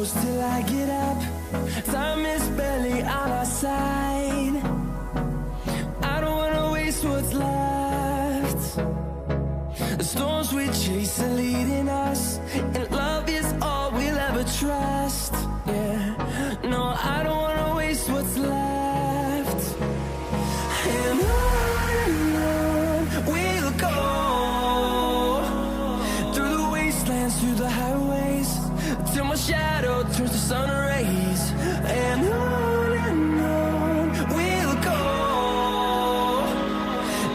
close till I get up. Time is barely on our side. I don't wanna waste what's left. The storms we chase are leading us, and love is all we'll ever trust. Yeah, no, I don't wanna waste what's left. And on we'll go, through the wastelands, through the highways, till my shadow turns to sun rays. And on we'll go,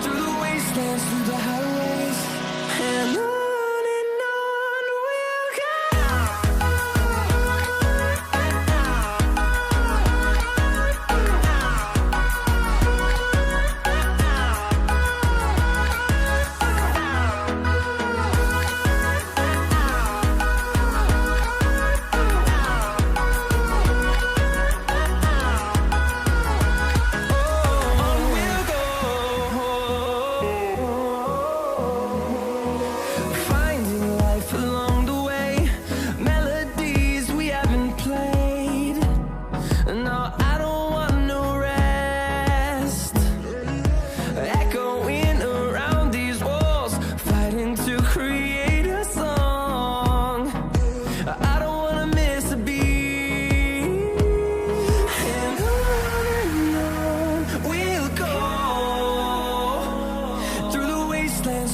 through the wastelands, through the highways, and on we'll go.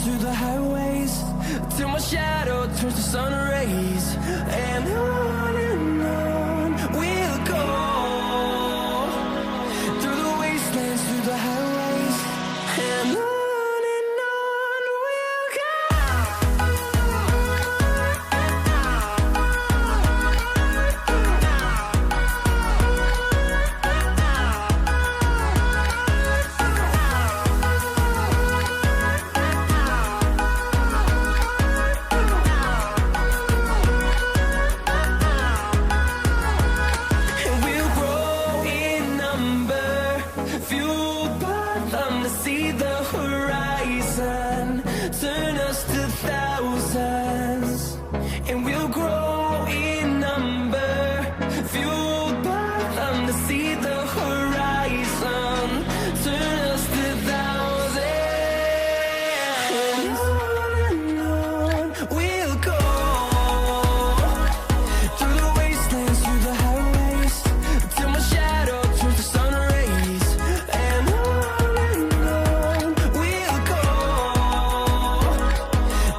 Through the highways, till my shadow turns to sun rays. And on we'll go, through the wastelands, through the highways, and on we'll go. Fueled by them to see the horizon, turn us to thousands, and we'll grow in number. Fueled by them to see the horizon, turn us to thousands. And on we'll go, through the wastelands, through the highways, till my shadow turns to sun rays. And on we'll go,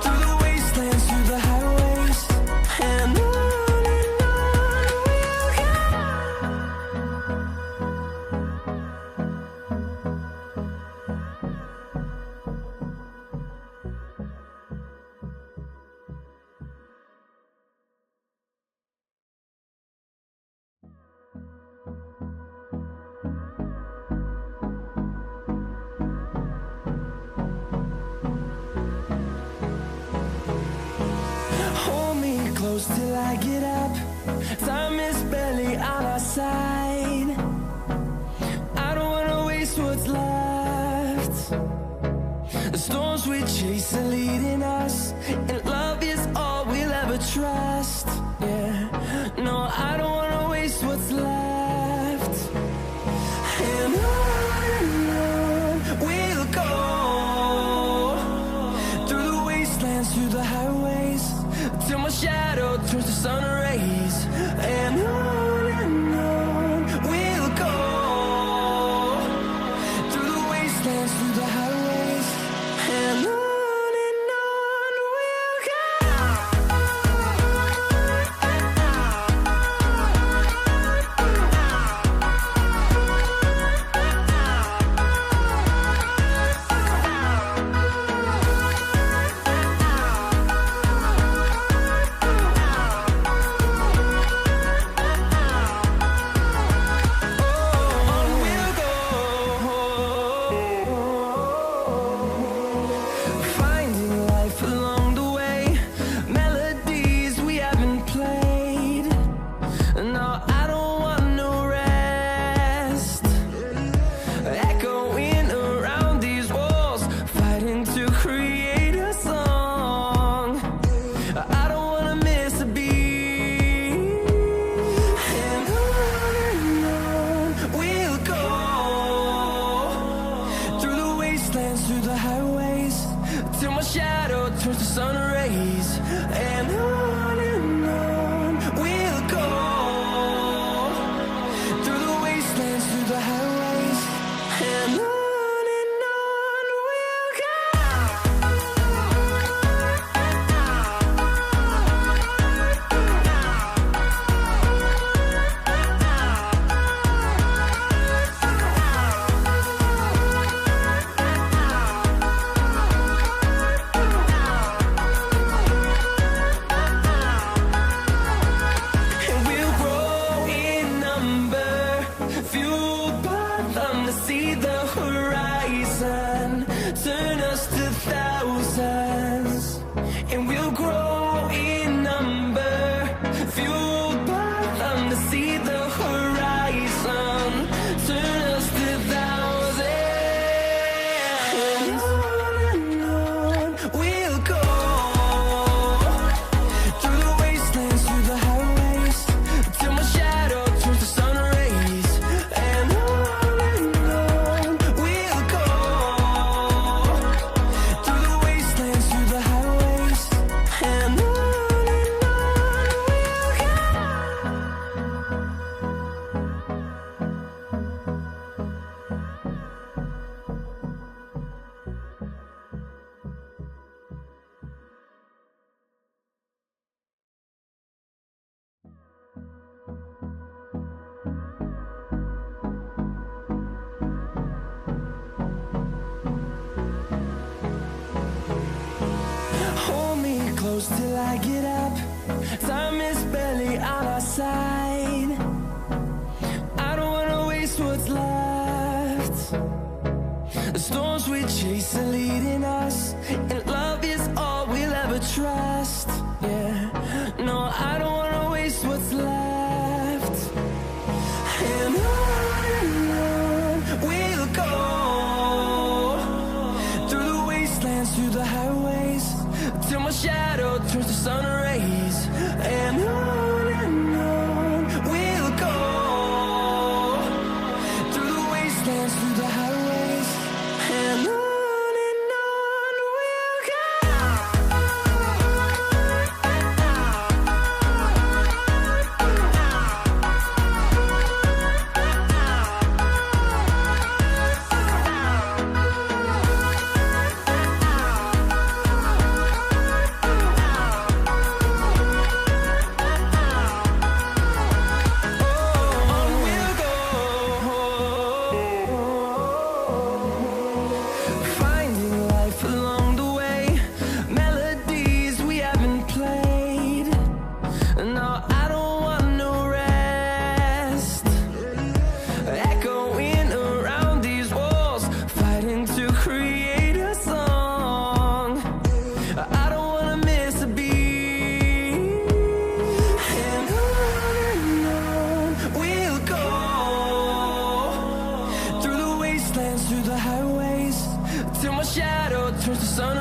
through the wastelands, through the highways, and on we'll go. Hold me close till I get up. Time is barely on our side. I don't wanna waste what's left. The storms we chase are leading us, and love is all we'll ever trust. Yeah, no, I don't wanna waste what's left. And on we'll go, through the wastelands, through the highways, till my shadow turns to sun rays. And on we'll go, through the wastelands, through the highways, and on we'll go. see the horizon, turn us to thousands, and we'll grow in number, fueled by them to see the horizon, turn us to thousands. And on we'll go, through the wastelands, through the highways, till my shadow turns to sun rays. And on we'll go, through the wastelands, through the highways. And on we'll go. Hold me close till I get up. Time is barely on our side. I don't wanna waste what's left. The storms we chase are leading us, and love is all we'll ever trust. Yeah, no, I don't wanna waste what's left. And on we'll go, through the wastelands, through the highways, till my shadow turns to sun rays. And on we'll go, through the wastelands, through the highways. And on we'll go. On we'll go, finding life along the way, melodies we haven't played. No, I don't want no rest, echoing around these walls, fighting to create a song. I don't wanna miss a beat. And on we'll go, through the wastelands, through the highways, till my shadow turns to sun